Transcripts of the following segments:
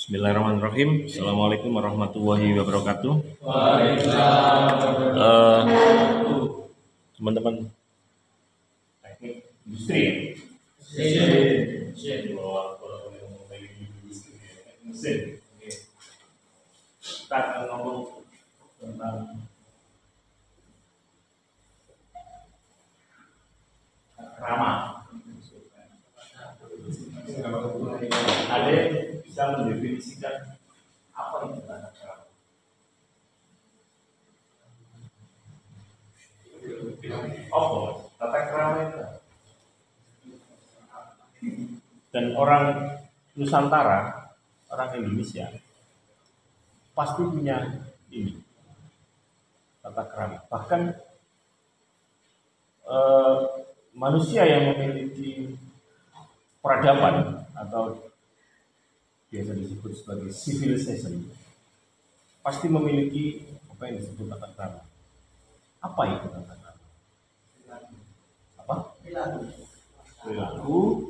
Bismillahirrahmanirrahim. Assalamualaikum warahmatullahi wabarakatuh. Teman-teman teknik industri mesin. Kita akan ngomong tentang krama. Ada bisa mendefinisikan apa itu tata krama? Oh, tata krama itu. Dan orang Nusantara, orang Indonesia pasti punya ini tata krama. Bahkan manusia yang memiliki peradaban atau biasa disebut sebagai civilization pasti memiliki apa yang disebut tata krama. Apa itu tata krama? Apa? Perilaku, perilaku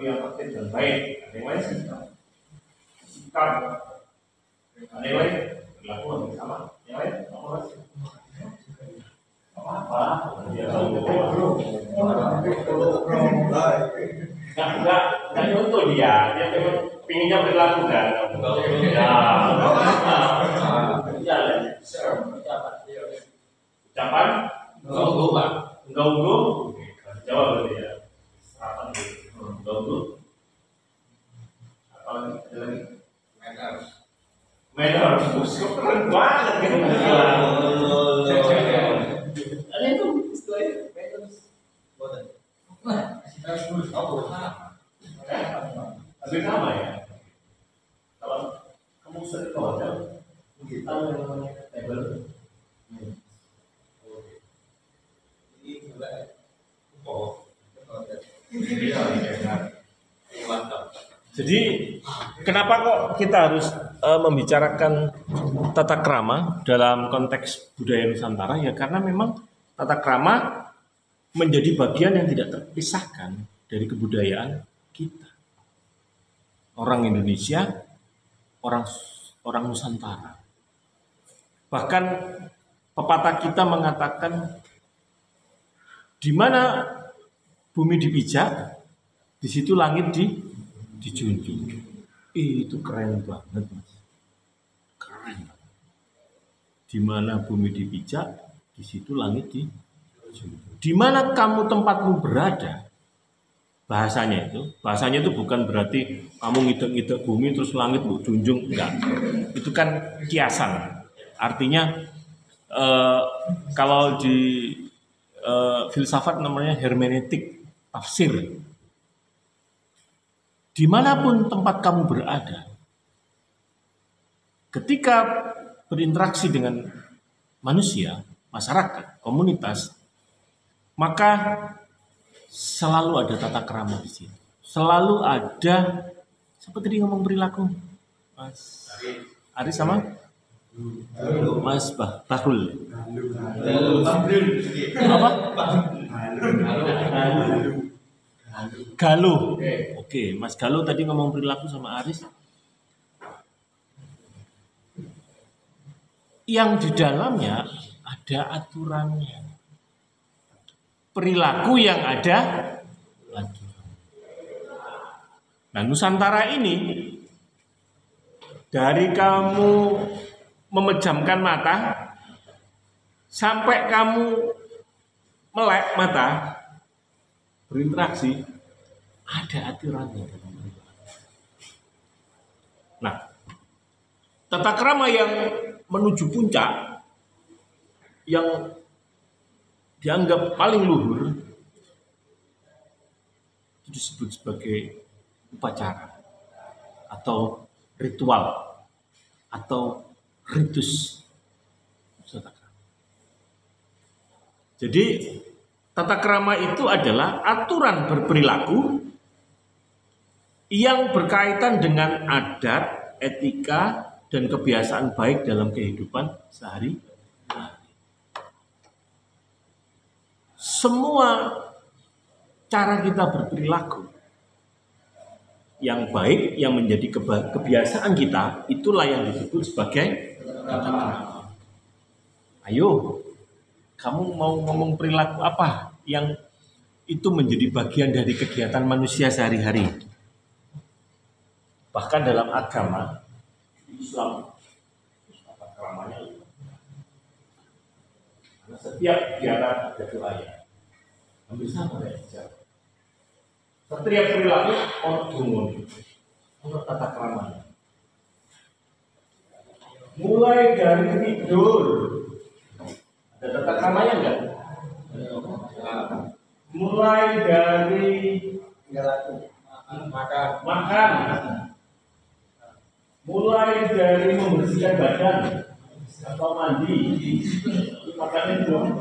yang tertib dan baik. Ada yang lain sikap. Ada yang lain perilaku yang sama. Yang lain apa? Enggak nyontoh dia memang pinginnya berlaku kan. Ucapan enggak unggu jawab berarti ya. Enggak unggu apa lagi? Manners musuh keren banget gitu. Ada itu istilahnya manners. Lebih sama ya. Kalau kamu sering ke hotel, kita yang namanya table. Jadi kenapa kok kita harus membicarakan tata krama dalam konteks budaya Nusantara? Ya karena memang tata krama menjadi bagian yang tidak terpisahkan dari kebudayaan kita. Orang Indonesia, orang Nusantara. Bahkan pepatah kita mengatakan di mana bumi dipijak, di situ langit dijunjung. Itu keren banget, Mas. Keren banget. Di mana bumi dipijak, di situ langit dijunjung. Di mana kamu tempatmu berada, bahasanya itu bukan berarti kamu ngidek-ngidek bumi terus langit bu junjung, enggak. Itu kan kiasan. Artinya kalau di filsafat namanya hermeneutik, tafsir. Dimanapun tempat kamu berada, ketika berinteraksi dengan manusia, masyarakat, komunitas, maka selalu ada tata krama di sini. Selalu ada, siapa tadi ngomong perilaku? Mas Aris sama? Mas Bahrul. Apa? Galuh. Oke, Mas Galuh tadi ngomong perilaku sama Aris. Yang di dalamnya ada aturannya. Perilaku yang ada lagi. Nah, Nusantara ini dari kamu memejamkan mata sampai kamu melek mata berinteraksi ada aturannya. Nah, tata krama yang menuju puncak yang dianggap paling luhur itu disebut sebagai upacara atau ritual atau ritus. Jadi tata krama itu adalah aturan berperilaku yang berkaitan dengan adat, etika, dan kebiasaan baik dalam kehidupan sehari-hari. Semua cara kita berperilaku yang baik, yang menjadi kebiasaan kita, itulah yang disebut sebagai tata krama. Ayo, kamu mau ngomong perilaku apa yang itu menjadi bagian dari kegiatan manusia sehari-hari? Bahkan dalam agama Islam, tata kramanya setiap kegiatan ada doanya. Hampir sama ya sejarah. Setiap perilaku orang dungun, orang tata kramanya. Mulai dari tidur, ada tata kramanya enggak? Mulai dari makan, mulai dari membersihkan badan atau mandi, makannya belum.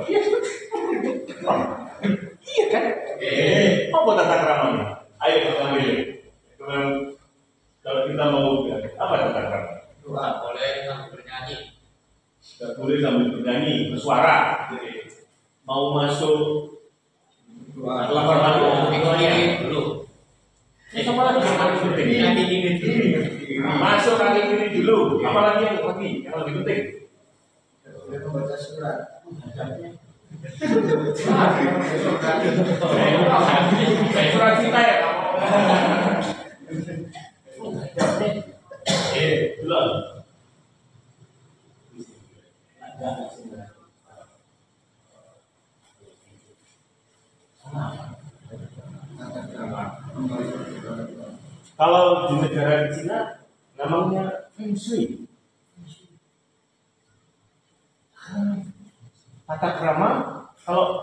Iya kan? Apa tata kramanya? Ayo kita ambil. Kalau kita mau apa tata krama? Tidak boleh sambil bernyanyi. Tidak boleh sambil bernyanyi, bersuara. Mau masuk dulu. Sama lagi yang penting. Masuk kaki kiri dulu. Apalagi yang lagi? Yang lebih penting. Membaca surat. Surat cinta ya kamu. Belum. Kalau di negara Cina namanya Feng Shui. Tata krama, kalau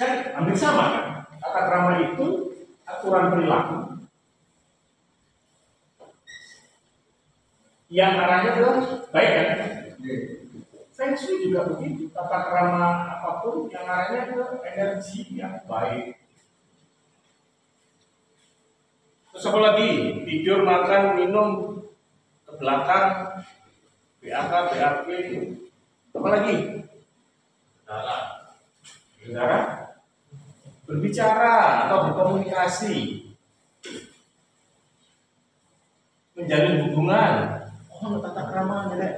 kan hampir sama kan? Tata krama itu aturan perilaku yang arahnya adalah baik kan? Feng Shui juga begitu. Tata krama apapun yang arahnya adalah energi yang baik. Terus apa lagi? Tidur, makan, minum, ke belakang, BAK, BAP, apa lagi? Bicara, berbicara atau berkomunikasi, menjalin hubungan. Oh, tata krama ya.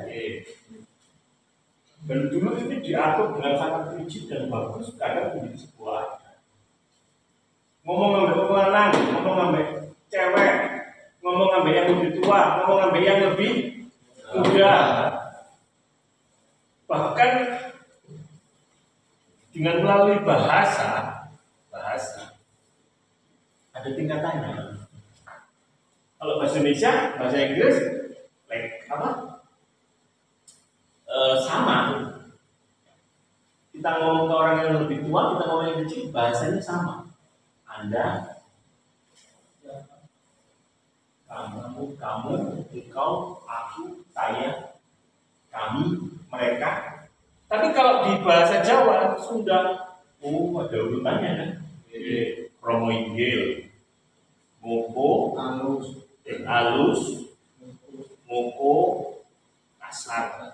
Dan dulu ini diatur dengan sangat rigid dan bagus karena menjadi sebuah ngomong sama lanang, ngomong sama cewek, ngomong sama yang lebih tua, ngomong sama yang lebih muda. Bahkan dengan melalui bahasa ada tingkatannya. Kalau bahasa Indonesia, bahasa Inggris, sama. Kita ngomong ke orang yang lebih tua, kita ngomong yang kecil, bahasanya sama. Anda, kamu, engkau, aku, saya, kami, mereka. Tapi kalau di bahasa Jawa, Sunda, ada urutannya kan? Romo inggil, moko, alus, moko, kasar.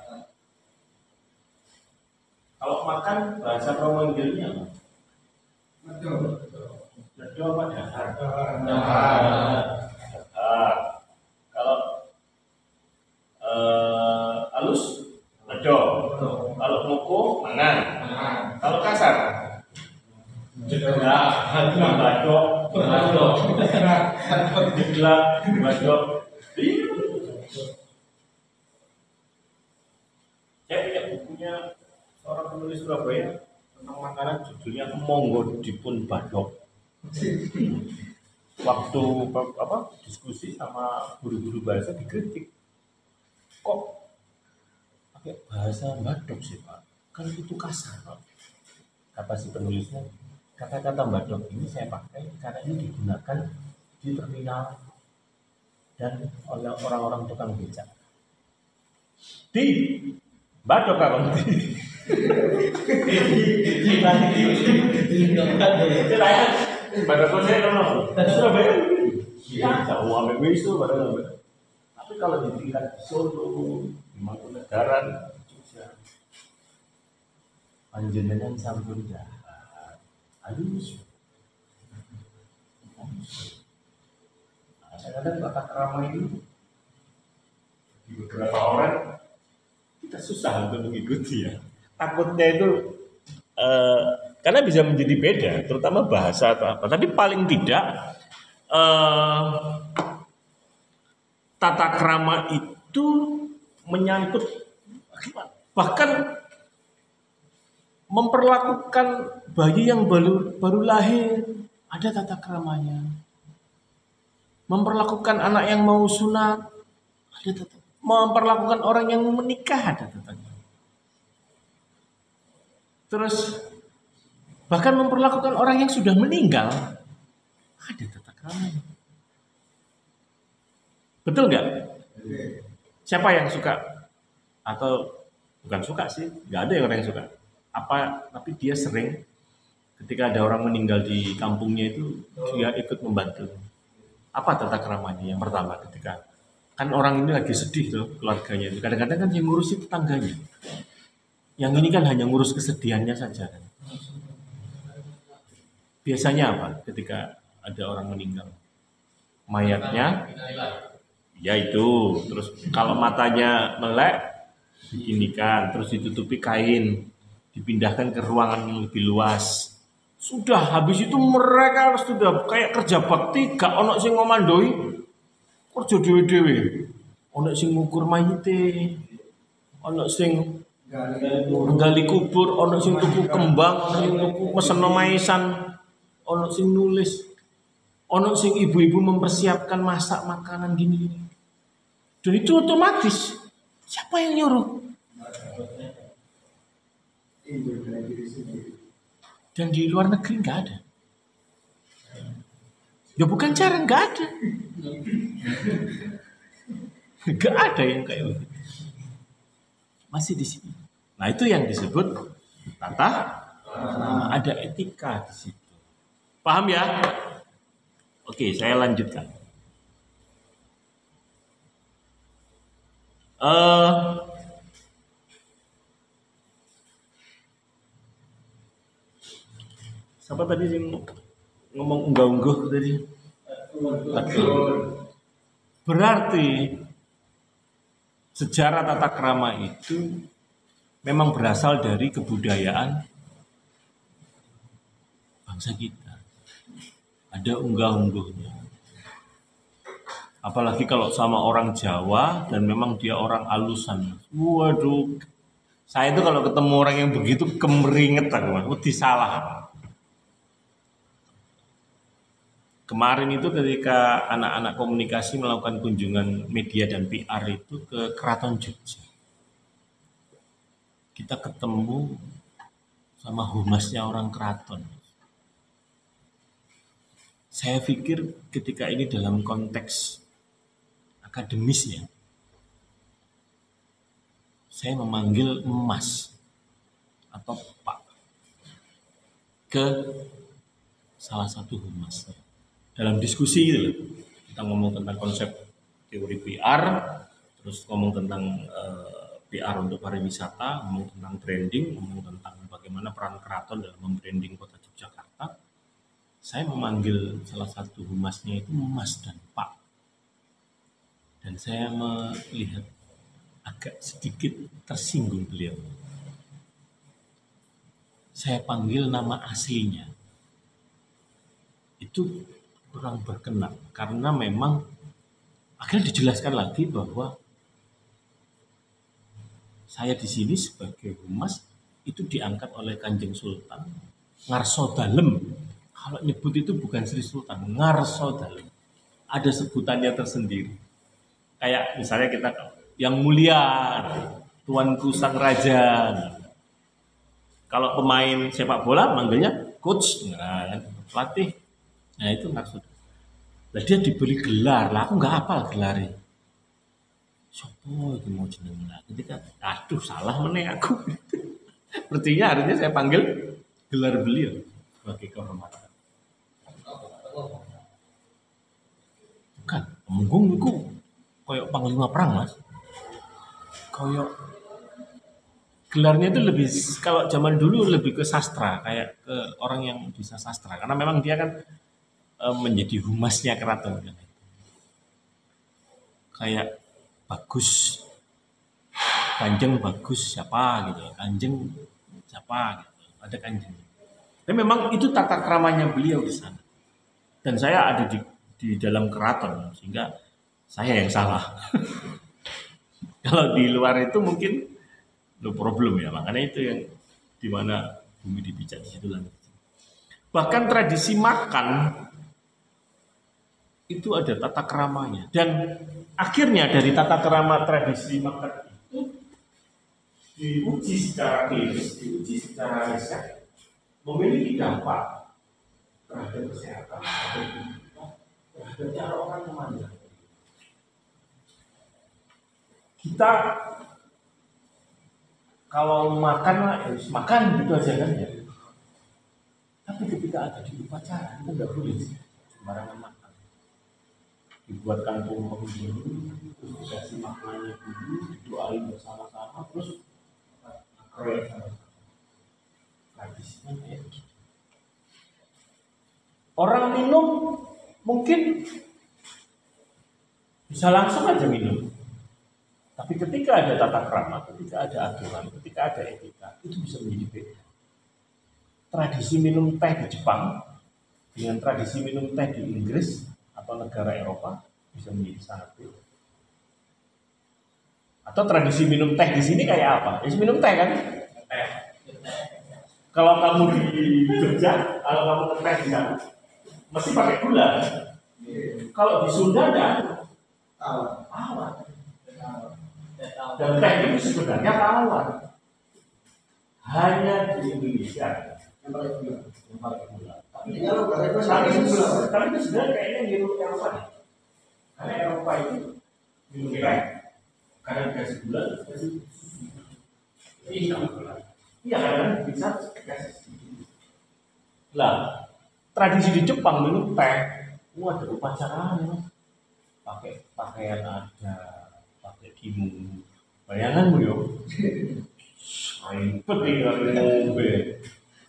Kalau makan bahasa Romo inggilnya apa? Ledo apa dahar? Kalau alus, ledo. Kalau moko, mangan. Kalau kasar, jeglak, badok, jeglak, badok. Saya punya bukunya seorang penulis Surabaya tentang makanan, judulnya Monggo Dipun Badok. Waktu diskusi sama guru-guru bahasa dikritik, kok pakai bahasa badok sih Pak? Kan itu kasar Pak. Kata si penulisnya, kata-kata badok ini saya pakai karena ini digunakan di terminal dan oleh orang-orang tukang becak. Di badok kan? Badok saya dong. Surabaya. Ya, jauh ambil wisu badok. Tapi kalau di tingkat Solo, di Mangkunegaran, panjenengan sampun jahat, halus, kadang-kadang tata krama itu di beberapa orang kita susah untuk mengikuti ya. Takutnya itu karena bisa menjadi beda, terutama bahasa atau apa. Tapi paling tidak tata krama itu menyangkut bahkan memperlakukan bayi yang baru lahir ada tata kramanya. Memperlakukan anak yang mau sunat ada tata. Memperlakukan orang yang menikah ada tata krama. Terus bahkan memperlakukan orang yang sudah meninggal ada tata kramanya. Betul nggak? Siapa yang suka atau bukan suka sih? Nggak ada orang yang suka. Tapi dia sering ketika ada orang meninggal di kampungnya itu dia ikut membantu. Apa tata keramanya? Yang pertama ketika kan orang ini lagi sedih tuh keluarganya itu kadang-kadang kan yang ngurusi tetangganya. Yang ini kan hanya ngurus kesedihannya saja kan. Biasanya apa ketika ada orang meninggal? Mayatnya ya itu, terus kalau matanya melek diginikan, terus ditutupi kain, dipindahkan ke ruangan yang lebih luas. Sudah habis itu mereka sudah kayak kerja bakti, gak ono sing ngomandoi, kerja dewe-dewe. Ono sing ngukur mayite, ono sing nggali kubur, ono sing tuku kembang, ono sing tuku meseno maisan, ono sing nulis, ono sing ibu-ibu mempersiapkan masak makanan gini-gini. Dan itu otomatis siapa yang nyuruh? Dan di luar negeri nggak ada. Ya bukan cara nggak ada. Nggak ada yang kayak begitu. Masih di sini. Nah itu yang disebut tata. Ada etika di situ. Paham ya? Oke, saya lanjutkan. Siapa tadi yang ngomong unggah-ungguh tadi? Berarti sejarah tata krama itu memang berasal dari kebudayaan bangsa kita. Ada unggah-ungguhnya. Apalagi kalau sama orang Jawa dan memang dia orang alusan. Waduh, saya itu kalau ketemu orang yang begitu kemeringet aku, disalah. Kemarin itu ketika anak-anak komunikasi melakukan kunjungan media dan PR itu ke Keraton Jogja. Kita ketemu sama humasnya orang keraton. Saya pikir ketika ini dalam konteks akademisnya, saya memanggil Mas atau Pak ke salah satu humasnya. Dalam diskusi gitu, kita ngomong tentang konsep teori PR, terus ngomong tentang PR untuk pariwisata, ngomong tentang branding, ngomong tentang bagaimana peran keraton dalam membranding kota Yogyakarta. Saya memanggil salah satu humasnya itu Mas dan Pak. Dan saya melihat agak sedikit tersinggung beliau. Saya panggil nama aslinya. Itu kurang berkenan karena memang akhirnya dijelaskan lagi bahwa saya di sini sebagai humas itu diangkat oleh Kanjeng Sultan Ngarso Dalem. Kalau nyebut itu bukan Sri Sultan, Ngarso Dalem. Ada sebutannya tersendiri. Kayak misalnya kita yang mulia, tuanku sang raja. Kalau pemain sepak bola manggilnya coach, nah, pelatih. Nah itu maksudnya. Lah dia diberi gelar, lah aku nggak hafal gelarnya. Sopo itu mau jenengnya. Ketika aduh salah meneh aku. Artinya saya panggil gelar beliau sebagai kehormatan. Bukan, Temenggung itu koyok panglima perang mas. Koyok gelarnya itu lebih, kalau zaman dulu lebih ke sastra, kayak ke orang yang bisa sastra. Karena memang dia kan menjadi humasnya keraton. kayak bagus, kanjeng bagus siapa gitu, kanjeng siapa gitu, ada kanjeng. Dan memang itu tata keramanya beliau di sana. Dan saya ada di dalam keraton sehingga saya yang salah. Kalau di luar itu mungkin no problem ya, makanya itu yang dimana bumi dipijak di situ langit. Bahkan tradisi makan itu ada tata keramanya, dan akhirnya dari tata kerama tradisi makan itu diuji secara klinis, diuji secara riset, memiliki dampak terhadap kesehatan, terhadap cara orang memandang. Kita kalau makan makan gitu aja kan ya. Tapi ketika ada di upacara kita nggak boleh sembarangan makan. Dibuat kantong dulu, terus dikasih makanannya dulu, didoain bersama-sama, terus keren sama-sama. Tradisinya kayak gitu. Orang minum mungkin bisa langsung aja minum. Tapi ketika ada tata krama, ketika ada aturan, ketika ada etika, itu bisa menjadi beda. Tradisi minum teh di Jepang dengan tradisi minum teh di Inggris atau negara Eropa bisa menjadi sangat beda. Atau tradisi minum teh di sini kayak apa? Ya minum teh kan? Teh. Kalau kamu di Jogja, kalau kamu teh di sana, mesti pakai gula. Kalau di Sunda ada tawar. Dan teh itu sebenarnya tawar. Hanya di Indonesia yang pakai gula. Tapi itu sebenarnya kayaknya di Eropa nih. Karena Eropa itu minum teh karena dikasih gula, dikasih iya karena bisa dikasih. Lah, tradisi di Jepang minum teh, ada upacaranya, pakai pakaian ada, pakai kimono. Bayanganmu yo, ribet tinggal ngombe.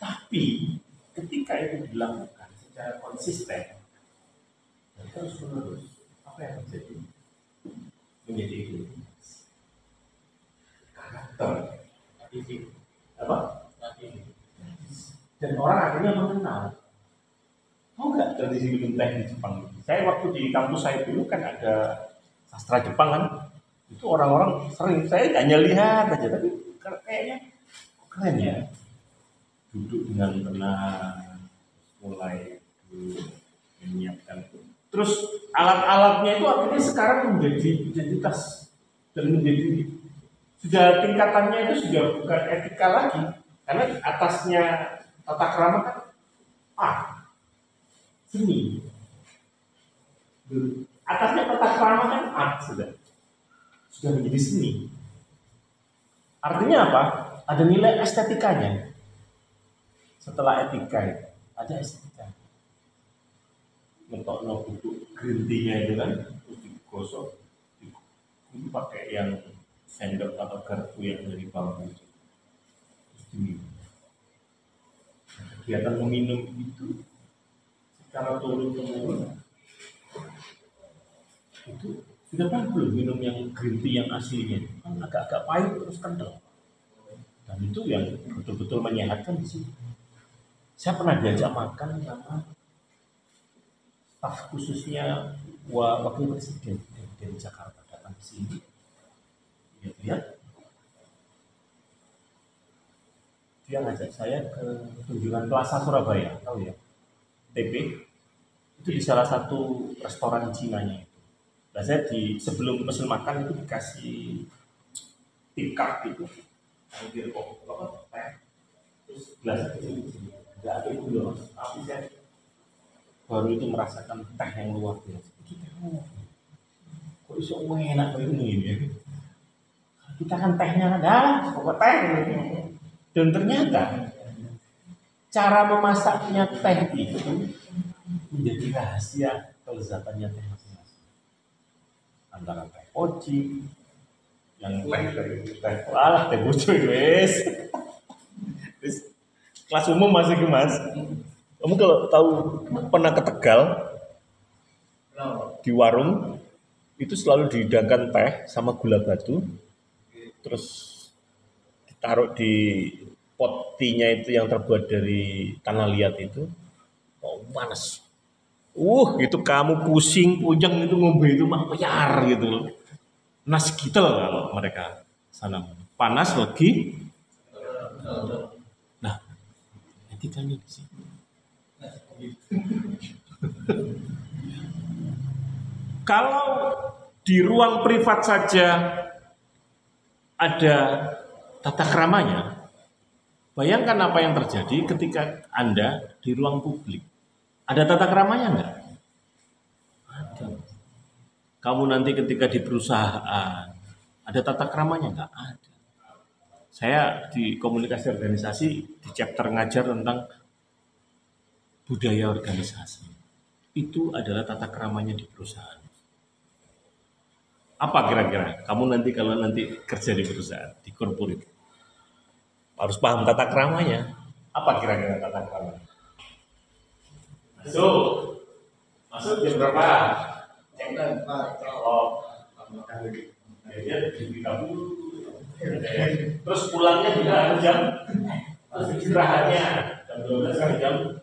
Tapi ketika itu dilakukan secara konsisten, dan terus menerus, apa yang terjadi? Menjadi identitas, karakter, apa? Dan orang akhirnya mengenal. Tahu nggak tradisi minum teh di Jepang? Saya waktu di kampus saya dulu kan ada sastra Jepang kan, itu orang-orang sering, saya hanya lihat aja, tapi kayaknya keren ya. Duduk dengan tenang, mulai menyiapkan. Terus alat-alatnya itu akhirnya sekarang menjadi identitas dan menjadi sudah tingkatannya itu sudah bukan etika lagi, karena atasnya tata krama kan seni. Atasnya tata krama kan sudah menjadi seni. Artinya apa? Ada nilai estetikanya. Setelah etika itu ada estetika. Mentokno butuh gerintinya itu kan, terus digosok, itu pakai yang sendok atau garpu yang dari bambu, terus diminum. Kegiatan meminum itu secara turun-temurun itu sudah kan belum minum yang green tea yang aslinya, kan agak-agak pahit terus kental. Dan itu yang betul-betul menyehatkan di sini. Saya pernah diajak makan sama staf khususnya wakil presiden dari Jakarta datang ke sini. Lihat, dia ngajak saya ke kunjungan Plaza Surabaya, tahu ya? TP itu di salah satu restoran Cina-nya itu. Nah, saya sebelum pesen makan itu dikasih tikar gitu, hampir teh, terus gelas kecil, nggak ada gula, tapi saya baru itu merasakan teh yang luar biasa. Kok iso enak begini ya? Kita kan tehnya ada, pokok teh. Dan ternyata cara memasaknya teh itu menjadi rahasia kelezatannya teh masing-masing. Antara teh poci, yang teh teh bocor wes. Kelas umum masih Mas. Kamu kalau tahu pernah ke Tegal di warung itu selalu dihidangkan teh sama gula batu, terus ditaruh di potinya itu yang terbuat dari tanah liat itu, oh panas. Itu kamu pusing, puyeng itu ngombe itu mah peyar gitu loh. Nas gitel kalau mereka sana. Panas lagi. Nah, nanti kan ini sih. Kalau di ruang privat saja ada tata keramanya, bayangkan apa yang terjadi ketika Anda di ruang publik. Ada tata keramanya enggak? Ada. Kamu nanti ketika di perusahaan, ada tata keramanya enggak? Ada. Saya di komunikasi organisasi, di chapter ngajar tentang budaya organisasi. Itu adalah tata keramanya di perusahaan. Apa kira-kira? Kamu nanti kalau nanti kerja di perusahaan, di corporate, harus paham tata keramanya. Apa kira-kira tata keramanya? Masuk jam berapa? Jam 4. Oh, dia di kamu. Terus pulangnya juga harus jam. Terus istirahatnya jam 12 sampai jam.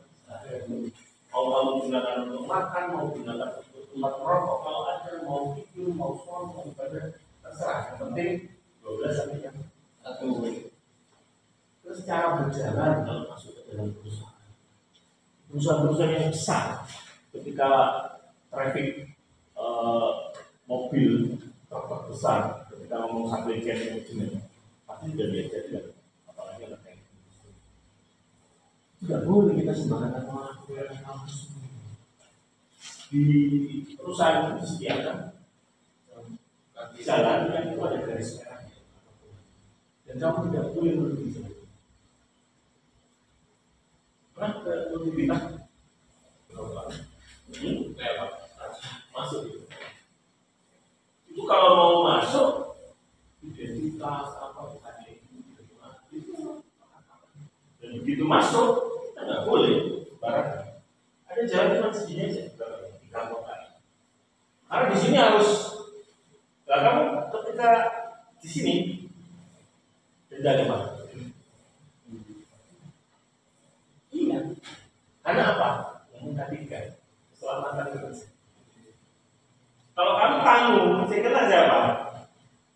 Mau kamu gunakan untuk makan, mau gunakan untuk tempat merokok, kalau ada mau tidur, mau sholat, mau ibadah, terserah. Yang penting 12 sampai jam 1. Terus cara berjalan kalau masuk ke dalam perusahaan yang besar, ketika traffic mobil besar, ketika ngomong supply chain manajemen, pasti sudah diajarkan, apalagi anak kayak gitu. Tidak boleh kita sembarangan melakukan di perusahaan itu disediakan jalan yang itu ada garis merahnya, dan kamu tidak boleh berhenti. Pernah ke Filipina? Masuk. Itu kalau mau masuk, identitas apa itu, dan begitu masuk kita nggak boleh barang. Ada jalan cuma segini aja di kampung lain. Karena di sini harus, kamu ketika di sini denda 5. Iya. Karena apa? Yang menggantikan keselamatan kita. Kalau kamu tanggung, saya kena siapa?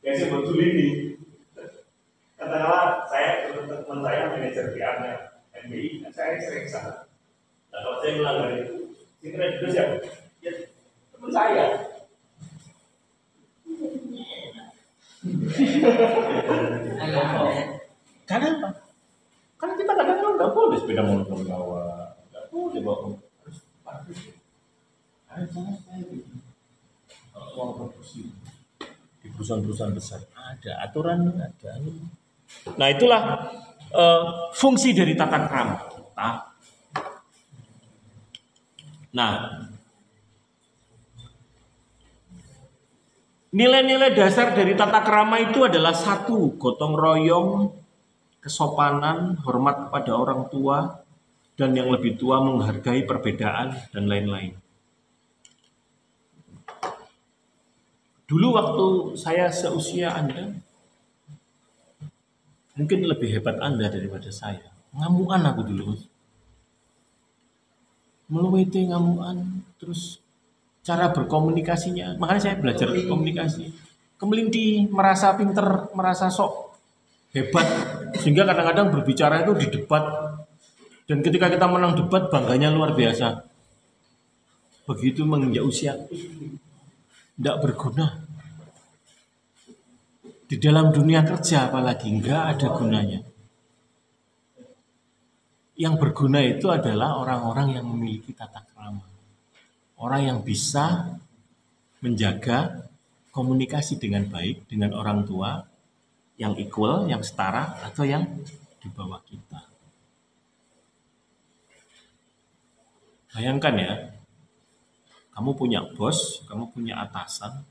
Yang sebetulnya ini. Katakanlah saya teman saya manajer PR-nya MBI, saya sering sana. Nah, kalau saya melanggar itu, saya kena juga siapa? Ya, teman saya. Kenapa? Karena kita kadang-kadang nggak boleh sepeda motor bawa, nggak boleh bawa, harus parkir. Ada jangan saya gitu. Uang produksi di perusahaan-perusahaan besar ada aturan, ada. Nah itulah fungsi dari tata krama. Nah, nilai-nilai dasar dari tata krama itu adalah 1, gotong royong, kesopanan, hormat kepada orang tua, dan yang lebih tua menghargai perbedaan, dan lain-lain. Dulu waktu saya seusia Anda, mungkin lebih hebat Anda daripada saya. Ngamuan aku dulu. Meluwete ngamuan, terus cara berkomunikasinya. Makanya saya belajar komunikasi. Kemelinti, merasa pinter, merasa sok hebat. Sehingga kadang-kadang berbicara itu di debat. Dan ketika kita menang debat, bangganya luar biasa. Begitu menginjak usia, tidak berguna. Di dalam dunia kerja apalagi enggak ada gunanya. Yang berguna itu adalah orang-orang yang memiliki tata krama. Orang yang bisa menjaga komunikasi dengan baik dengan orang tua yang equal, yang setara, atau yang di bawah kita. Bayangkan ya, kamu punya bos, kamu punya atasan.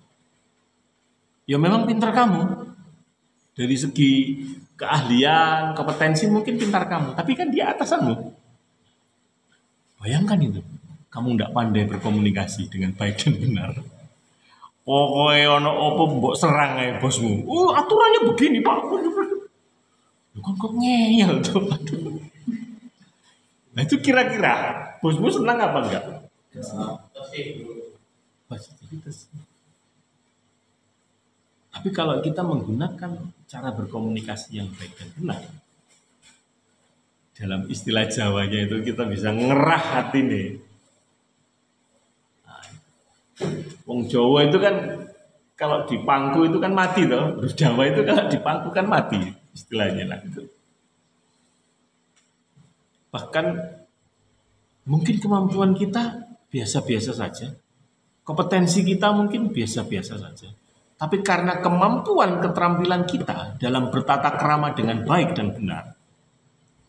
Ya memang pintar kamu. Dari segi keahlian, kompetensi mungkin pintar kamu. Tapi kan dia atasanmu. Bayangkan itu. Kamu tidak pandai berkomunikasi dengan baik dan benar. Pokoknya ono apa mbok serang ae bosmu. Oh, aturannya begini, Pak. Lu kan kok ngeyel tuh. Aduh. Nah, itu kira-kira bosmu senang apa enggak? Positivitas. Tapi kalau kita menggunakan cara berkomunikasi yang baik dan benar, dalam istilah Jawanya itu kita bisa ngerah hati nih. Nah, wong Jawa itu kan kalau di pangku itu kan mati toh. Jawa itu kalau di pangku kan mati istilahnya lah itu. Bahkan mungkin kemampuan kita biasa-biasa saja. Kompetensi kita mungkin biasa-biasa saja. Tapi karena kemampuan keterampilan kita dalam bertata krama dengan baik dan benar,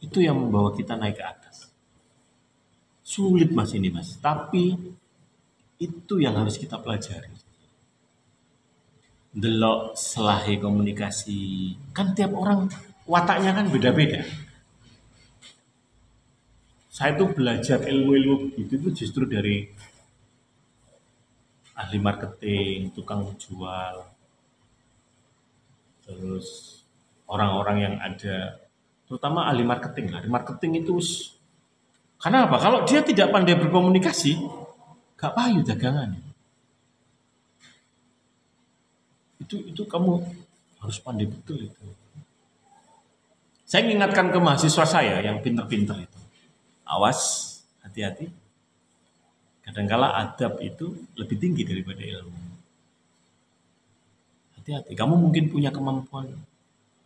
itu yang membawa kita naik ke atas. Sulit mas ini mas, tapi itu yang harus kita pelajari. Delok selahi komunikasi, kan tiap orang wataknya kan beda-beda. Saya tuh belajar ilmu-ilmu itu justru dari ahli marketing, tukang jual, terus orang-orang yang ada, terutama ahli marketing. Ahli marketing itu, karena apa? Kalau dia tidak pandai berkomunikasi, gak payu dagangannya. Itu kamu harus pandai betul itu. Saya mengingatkan ke mahasiswa saya yang pinter-pinter itu, awas, hati-hati. Kadangkala adab itu lebih tinggi daripada ilmu. Hati-hati, kamu mungkin punya kemampuan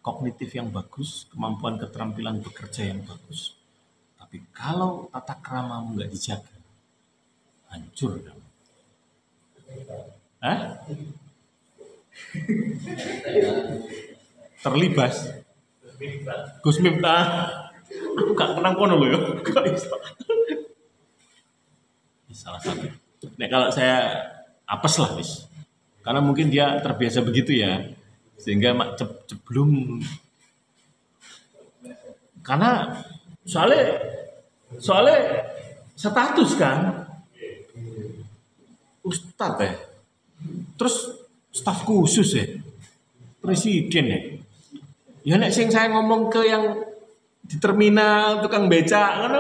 kognitif yang bagus, kemampuan keterampilan bekerja yang bagus. Tapi kalau tata kramamu nggak dijaga, hancur kamu. Hah? Terlibas. Gus Miftah. Aku gak kenang kono loh ya. Salah satu. Nah, kalau saya apes lah wis. Karena mungkin dia terbiasa begitu ya. Sehingga ceblung. Karena soalnya status kan. Ustadz ya. Terus staf khusus ya. Presiden ya. Ya nek sing saya ngomong ke yang di terminal tukang becak kan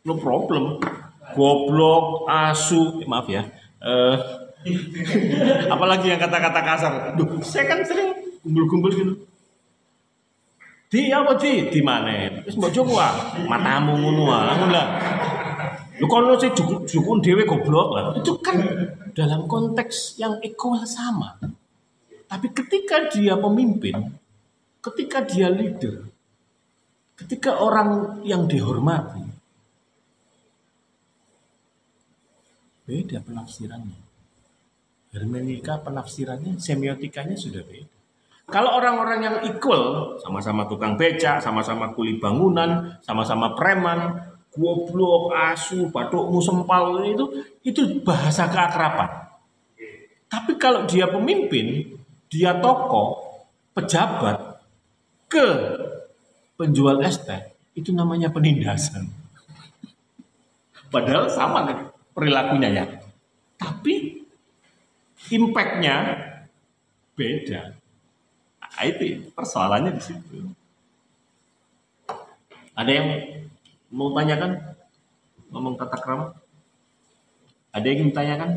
no problem. Goblok, asu, maaf ya. Apalagi yang kata-kata kasar. Duh, saya kan sering kumpul-kumpul gitu. Di apa di mana? Wis mbok coba matamu ngono lah. Lu kono sih dukun dhewe goblok lah. Itu kan dalam konteks yang equal sama. Tapi ketika dia pemimpin, ketika dia leader, ketika orang yang dihormati, beda penafsirannya. Hermeneutika penafsirannya, semiotikanya sudah beda. Kalau orang-orang yang equal, sama-sama tukang becak, sama-sama kuli bangunan, sama-sama preman, goblok, asu, batukmu sempal, itu bahasa keakraban. Tapi kalau dia pemimpin, dia tokoh, pejabat, ke penjual es teh, itu namanya penindasan. Padahal sama perilakunya ya. Tapi impact-nya beda. Nah, itu persoalannya di situ. Ada yang mau tanyakan? Ngomong tata krama? Ada yang ingin tanyakan?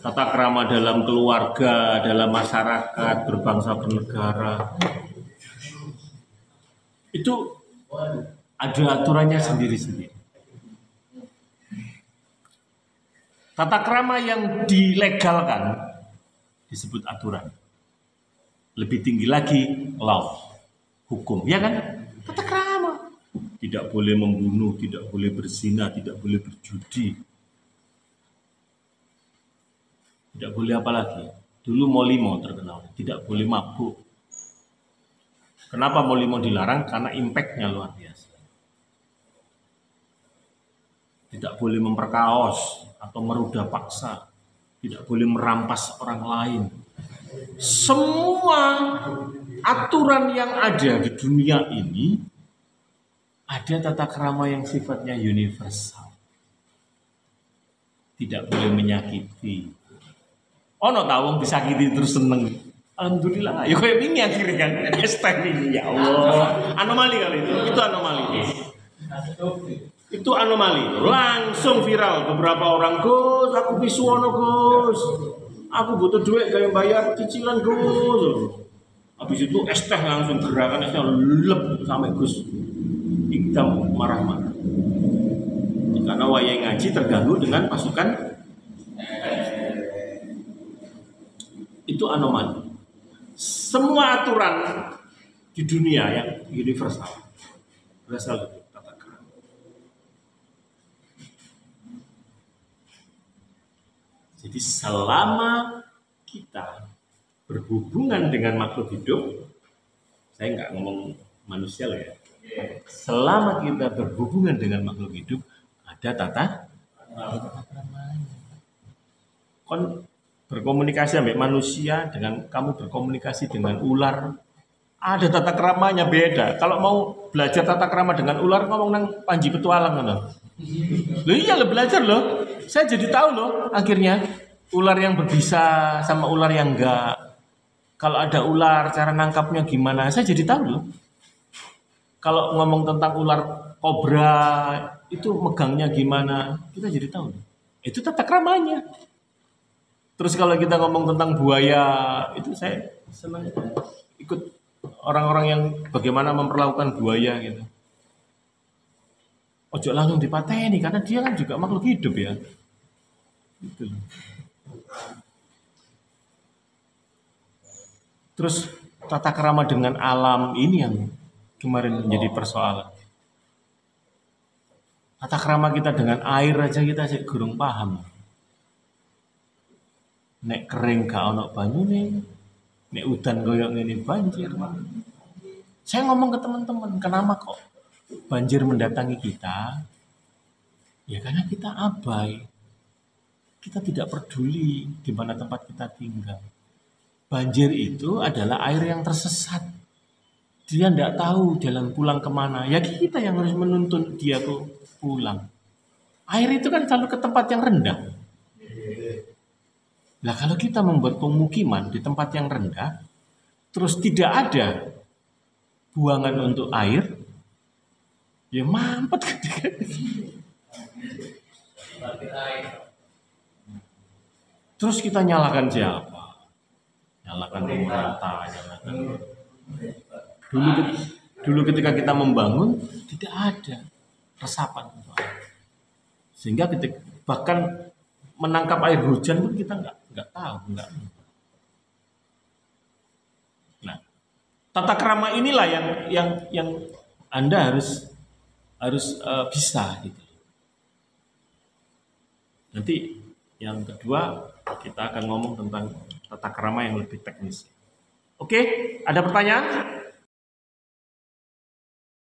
Tata krama dalam keluarga, dalam masyarakat, berbangsa bernegara. Itu ada aturannya sendiri-sendiri. Tata krama yang dilegalkan disebut aturan. Lebih tinggi lagi law, hukum, ya kan? Tata krama. Tidak boleh membunuh, tidak boleh berzina, tidak boleh berjudi. Tidak boleh apa lagi? Dulu molimo terkenal, tidak boleh mabuk. Kenapa molimo dilarang? Karena impact-nya luar biasa. Tidak boleh memperkaos atau merudah paksa. Tidak boleh merampas orang lain. Semua aturan yang ada di dunia ini ada tata krama yang sifatnya universal. Tidak boleh menyakiti. Ono tawong disakiti terus seneng. Alhamdulillah. Ya kayak ini akhirnya kan. Ini ya Allah. Anomali kali itu. Itu anomali. Itu anomali. Langsung viral beberapa orang, Gus, aku pisuwono Gus. Aku butuh duit kayak bayar cicilan Gus. Habis itu es teh langsung gerakan esnya lep sampai Gus. Kita marah-marah. Karena wayang ngaji terganggu dengan pasukan. Itu anomali. Semua aturan di dunia yang universal berasal dari tata krama. Jadi selama kita berhubungan dengan makhluk hidup, saya nggak ngomong manusia loh ya. Selama kita berhubungan dengan makhluk hidup, ada tata kramanya. Kon berkomunikasi sama manusia dengan kamu berkomunikasi dengan ular, ada tata kramanya beda. Kalau mau belajar tata krama dengan ular, ngomong nang Panji Petualang kan? Loh iya lo belajar loh. Saya jadi tahu loh akhirnya ular yang berbisa sama ular yang enggak. Kalau ada ular, cara nangkapnya gimana? Saya jadi tahu loh. Kalau ngomong tentang ular kobra, itu megangnya gimana? Kita jadi tahu loh. Itu tata kramanya. Terus kalau kita ngomong tentang buaya, itu saya senang ikut orang-orang yang bagaimana memperlakukan buaya gitu. Ojo langsung dipateni karena dia kan juga makhluk hidup ya. Gitu. Terus tata krama dengan alam ini yang kemarin menjadi persoalan. Tata krama kita dengan air aja kita sih kurang paham. Nek kering gak ono banyune, nek udan koyo ngene banjir. Saya ngomong ke teman-teman, kenapa kok banjir mendatangi kita? Ya karena kita abai. Kita tidak peduli di mana tempat kita tinggal. Banjir itu adalah air yang tersesat. Dia tidak tahu jalan pulang kemana. Ya kita yang harus menuntun dia tuh pulang. Air itu kan selalu ke tempat yang rendah. Nah kalau kita membuat pemukiman di tempat yang rendah, terus tidak ada buangan untuk air, ya mampet. Terus kita nyalakan siapa? Nyalakan pemerintah, nyalakan. Dulu ketika kita membangun tidak ada resapan untuk air. Sehingga ketika bahkan menangkap air hujan pun kita nggak tahu, nggak. Nah, tata krama inilah yang Anda harus bisa gitu. Nanti yang kedua kita akan ngomong tentang tata krama yang lebih teknis. Oke, ada pertanyaan?